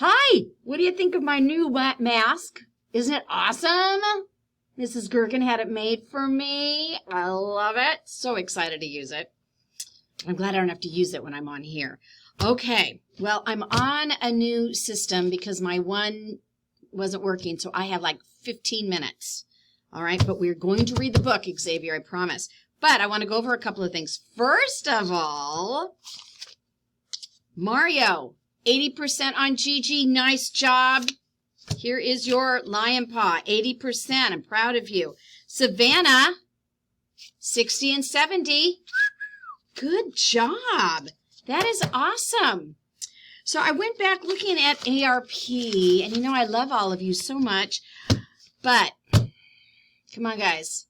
Hi, what do you think of my new mask? Isn't it awesome? Mrs. Gherkin had it made for me. I love it. So excited to use it. I'm glad I don't have to use it when I'm on here. Okay, well, I'm on a new system because my one wasn't working, so I have like 15 minutes. All right, but we're going to read the book, Xavier, I promise. But I want to go over a couple of things. First of all, Mario, 80% on Gigi. Nice job. Here is your lion paw, 80%. I'm proud of you. Savannah, 60 and 70. Good job. That is awesome. So I went back looking at ARP, and you know I love all of you so much, but come on, guys.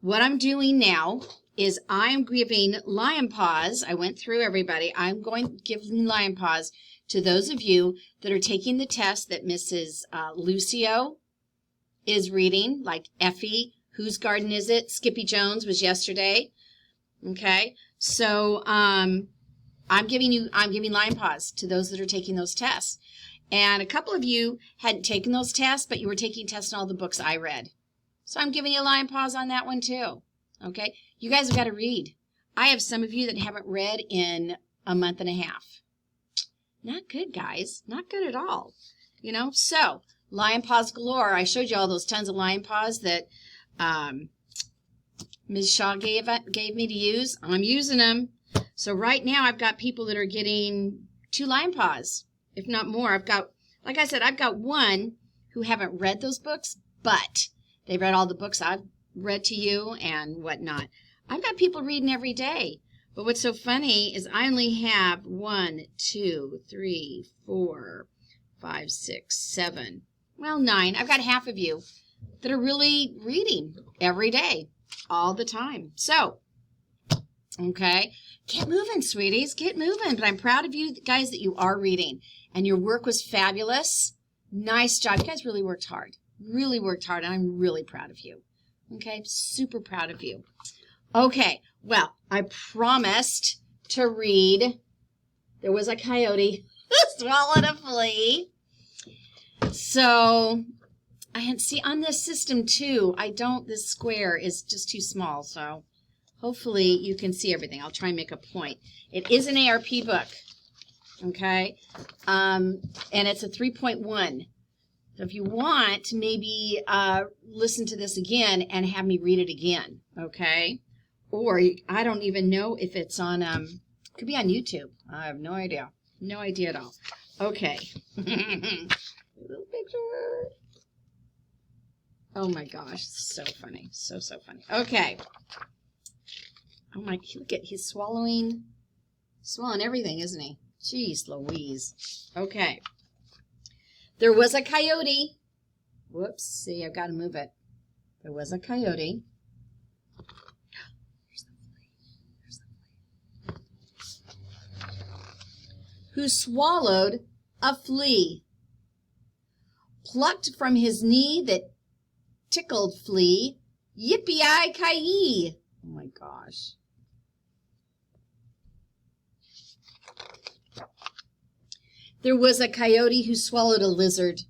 What I'm doing now is I'm giving lion paws. I went through everybody. I'm going to give lion paws to those of you that are taking the test that Mrs. Lucio is reading, like Effie. Whose Garden Is It? Skippy Jones was yesterday. Okay, so I'm giving lion paws to those that are taking those tests. And a couple of you hadn't taken those tests, but you were taking tests in all the books I read. So I'm giving you lion paws on that one too. Okay, you guys have got to read. I have some of you that haven't read in a month and a half. Not good, guys. Not good at all. You know, so lion paws galore. I showed you all those tons of lion paws that Ms. Shaw gave me to use. I'm using them. So right now I've got people that are getting 2 lion paws, if not more. I've got, like I said, I've got one who haven't read those books, but they've read all the books I've read to you and whatnot. I've got people reading every day. But what's so funny is I only have 1, 2, 3, 4, 5, 6, 7, well, 9. I've got half of you that are really reading every day, all the time. So, okay, get moving, sweeties, get moving. But I'm proud of you guys that you are reading, and your work was fabulous. Nice job. You guys really worked hard, and I'm really proud of you. Okay, super proud of you. Okay, well, I promised to read There Was a Coyote Who Swallowed a Flea. So, see, on this system too, this square is just too small, so hopefully you can see everything. I'll try and make a point. It is an ARP book, okay? And it's a 3.1. So if you want, maybe listen to this again and have me read it again, okay? Or I don't even know if it's on, it could be on YouTube. I have no idea. No idea at all. Okay. Little picture. Oh my gosh, so funny. So funny. Okay. Oh my, look at, he's swallowing everything, isn't he? Jeez Louise. Okay. There was a coyote. Whoops, see, I've got to move it. There was a coyote. There's the flea. Who swallowed a flea. Plucked from his knee that tickled flea. Yippee-yi-ki-yi. Oh my gosh. There was a coyote who swallowed a lizard.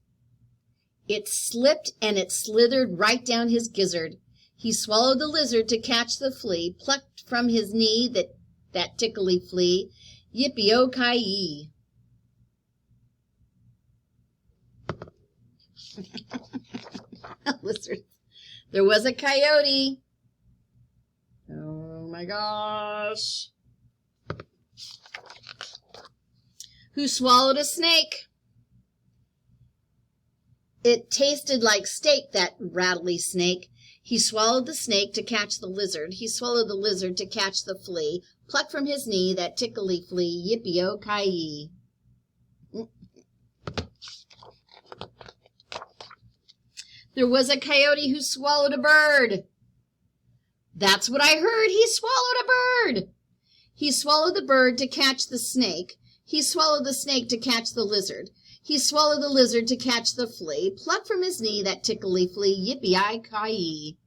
It slipped and it slithered right down his gizzard. He swallowed the lizard to catch the flea, plucked from his knee that tickly flea. Yippee-o-ki-yi. Lizard. There was a coyote. Oh my gosh. Who swallowed a snake. It tasted like steak, that rattly snake. He swallowed the snake to catch the lizard. He swallowed the lizard to catch the flea. Plucked from his knee that tickly flea. Yippee-o-ki-yi. There was a coyote who swallowed a bird. That's what I heard. He swallowed a bird. He swallowed the bird to catch the snake. He swallowed the snake to catch the lizard. He swallowed the lizard to catch the flea. Plucked from his knee that tickly flea. Yippee-yi-ki-yi.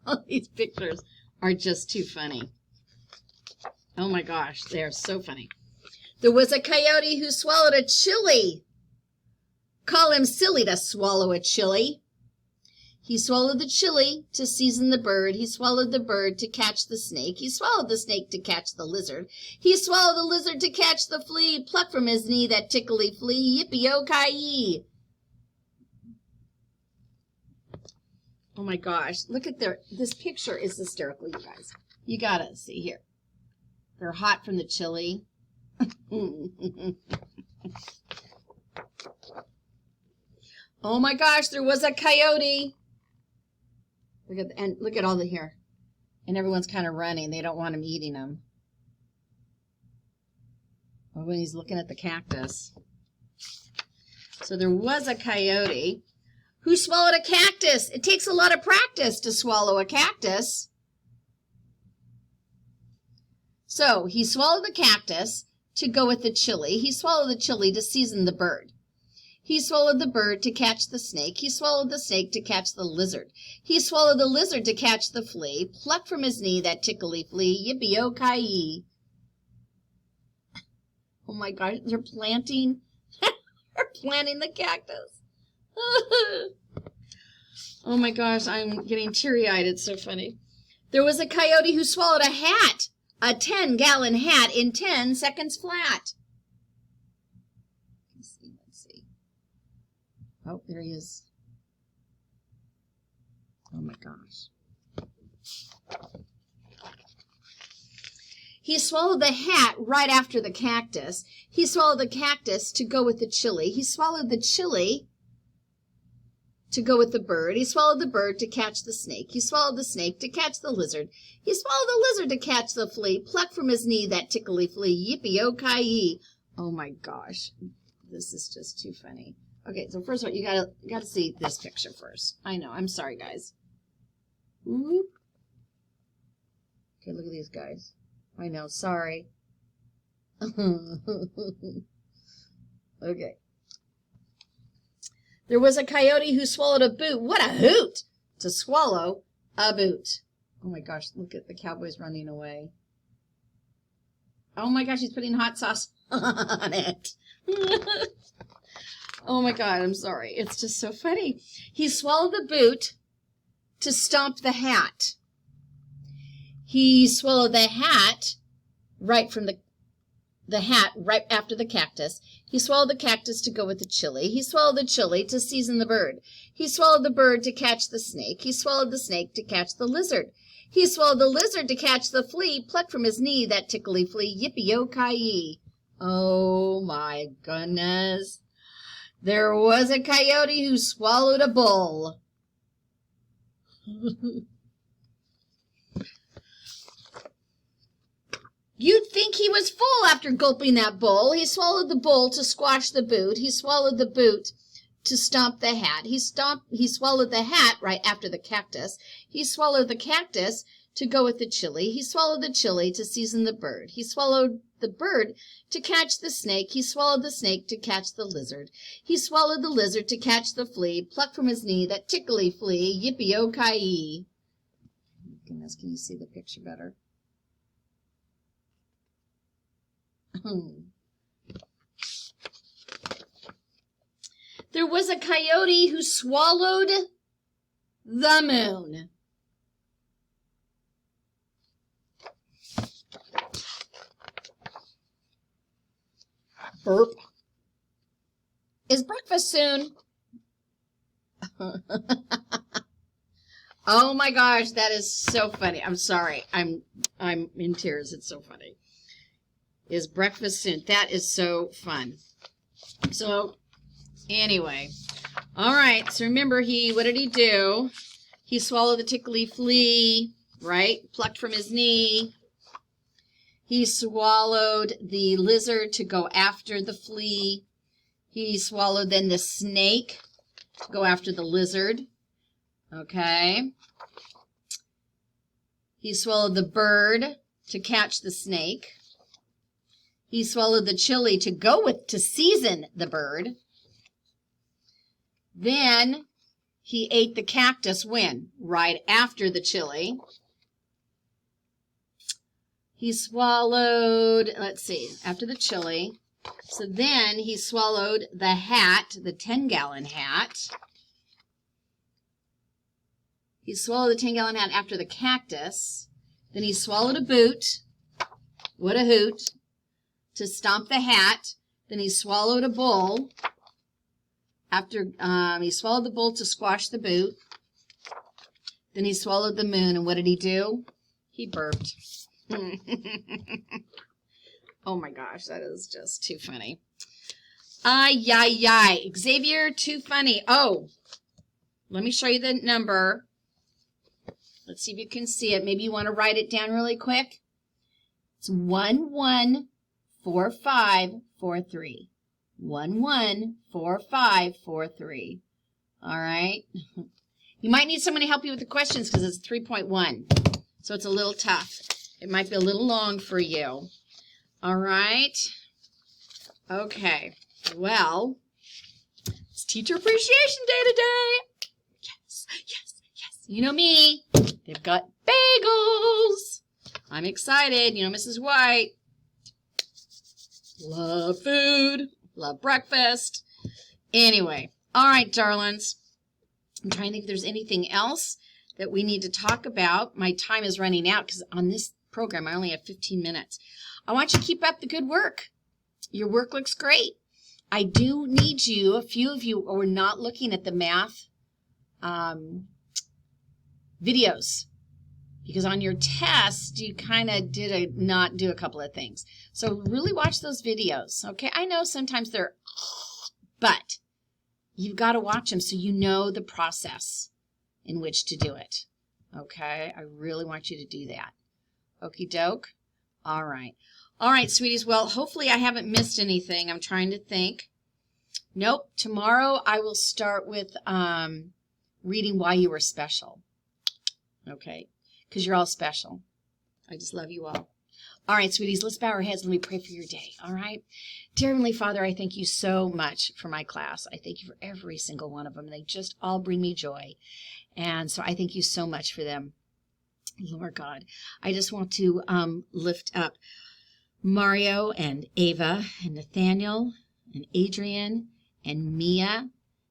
All these pictures are just too funny. Oh my gosh, they're so funny. There was a coyote who swallowed a chili. Call him silly to swallow a chili. He swallowed the chili to season the bird. He swallowed the bird to catch the snake. He swallowed the snake to catch the lizard. He swallowed the lizard to catch the flea. Pluck from his knee that tickly flea. Yippee-o-ki-yee. Oh my gosh, look at this picture is hysterical, you guys. You gotta see here. They're hot from the chili. Oh my gosh, there was a coyote. Look at all the hair. And everyone's kind of running. They don't want him eating them. Oh, when he's looking at the cactus. So there was a coyote who swallowed a cactus. It takes a lot of practice to swallow a cactus. So he swallowed the cactus to go with the chili. He swallowed the chili to season the bird. He swallowed the bird to catch the snake. He swallowed the snake to catch the lizard. He swallowed the lizard to catch the flea. Pluck from his knee that tickly flea. Yippee-o-ki-yee. Oh my gosh, they're planting the cactus. Oh my gosh, I'm getting teary-eyed. It's so funny. There was a coyote who swallowed a hat, a 10-gallon hat in 10 seconds flat. Let's see. Oh, there he is. Oh my gosh. He swallowed the hat right after the cactus. He swallowed the cactus to go with the chili. He swallowed the chili to go with the bird. He swallowed the bird to catch the snake. He swallowed the snake to catch the lizard. He swallowed the lizard to catch the flea. Pluck from his knee that tickly flea. Yippee-o-ki-yee. Oh my gosh. This is just too funny. Okay, so first of all, you gotta see this picture first. I know. I'm sorry, guys. Whoop. Okay, look at these guys. I know. Sorry. Okay. There was a coyote who swallowed a boot. What a hoot! To swallow a boot. Oh my gosh, look at the cowboys running away. Oh my gosh, he's putting hot sauce on it. Oh my God, I'm sorry. It's just so funny. He swallowed the boot to stomp the hat. He swallowed the hat right from the hat right after the cactus. He swallowed the cactus to go with the chili. He swallowed the chili to season the bird. He swallowed the bird to catch the snake. He swallowed the snake to catch the lizard. He swallowed the lizard to catch the flea. Pluck from his knee that tickly flea. Yippee-o-ki-yee. Oh my goodness. There was a coyote who swallowed a bull. You'd think he was full after gulping that bull. He swallowed the bull to squash the boot. He swallowed the boot to stomp the hat. He swallowed the hat right after the cactus. He swallowed the cactus to go with the chili. He swallowed the chili to season the bird. He swallowed the bird to catch the snake. He swallowed the snake to catch the lizard. He swallowed the lizard to catch the flea. Pluck from his knee that tickly flea. Yippee-o-ki-yee. Goodness, can you see the picture better? There was a coyote who swallowed the moon. Burp. Is breakfast soon? Oh my gosh, that is so funny. I'm sorry. I'm in tears. It's so funny. Is breakfast soon? That is so fun. So, anyway. All right. So remember, what did he do? He swallowed the tickly flea, right? Plucked from his knee. He swallowed the lizard to go after the flea. He swallowed then the snake to go after the lizard. Okay. He swallowed the bird to catch the snake. He swallowed the chili to season the bird. Then he ate the cactus when? Right after the chili. He swallowed, let's see, after the chili. So then he swallowed the hat, the 10-gallon hat. He swallowed the 10-gallon hat after the cactus. Then he swallowed a boot. What a hoot. To stomp the hat. Then he swallowed a bull. After he swallowed the bull to squash the boot. Then he swallowed the moon. And what did he do? He burped. Oh my gosh, that is just too funny. Ay, ay, ay. Xavier, too funny. Oh, let me show you the number. Let's see if you can see it. Maybe you want to write it down really quick. It's 114543. 114543. All right. You might need someone to help you with the questions because it's 3.1. So it's a little tough. It might be a little long for you. All right. Okay. Well, it's Teacher Appreciation Day today. Yes, yes, yes. You know me. They've got bagels. I'm excited. You know, Mrs. White. Love food. Love breakfast. Anyway. All right, darlings. I'm trying to think if there's anything else that we need to talk about. My time is running out because on this program I only have 15 minutes. I want you to keep up the good work. Your work looks great. I do need you, a few of you are not looking at the math videos because on your test you kind of not do a couple of things. So really watch those videos, okay? I know sometimes they're, but you've got to watch them so you know the process in which to do it, okay? I really want you to do that. Okie doke? All right. All right, sweeties. Well, hopefully I haven't missed anything. I'm trying to think. Nope. Tomorrow I will start with reading Why You Were Special. Okay? Because you're all special. I just love you all. All right, sweeties. Let's bow our heads and let me pray for your day. All right? Dear Heavenly Father, I thank you so much for my class. I thank you for every single one of them. They just all bring me joy. And so I thank you so much for them. Lord God, I just want to lift up Mario and Ava and Nathaniel and Adrian and Mia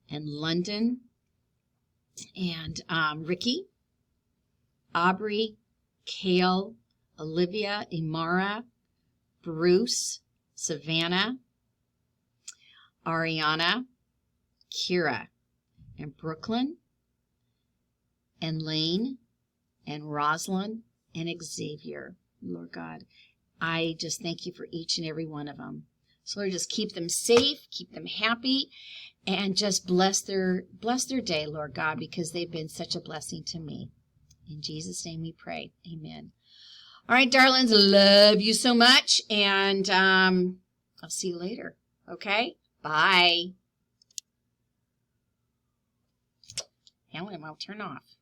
and London and Ricky, Aubrey, Kale, Olivia, Imara, Bruce, Savannah, Ariana, Kira, and Brooklyn, and Lane, and Rosalind, and Xavier. Lord God, I just thank you for each and every one of them. So Lord, just keep them safe, keep them happy, and just bless their day, Lord God, because they've been such a blessing to me. In Jesus' name we pray. Amen. All right, darlings, love you so much, and I'll see you later. Okay? Bye. Helen, I'll turn off.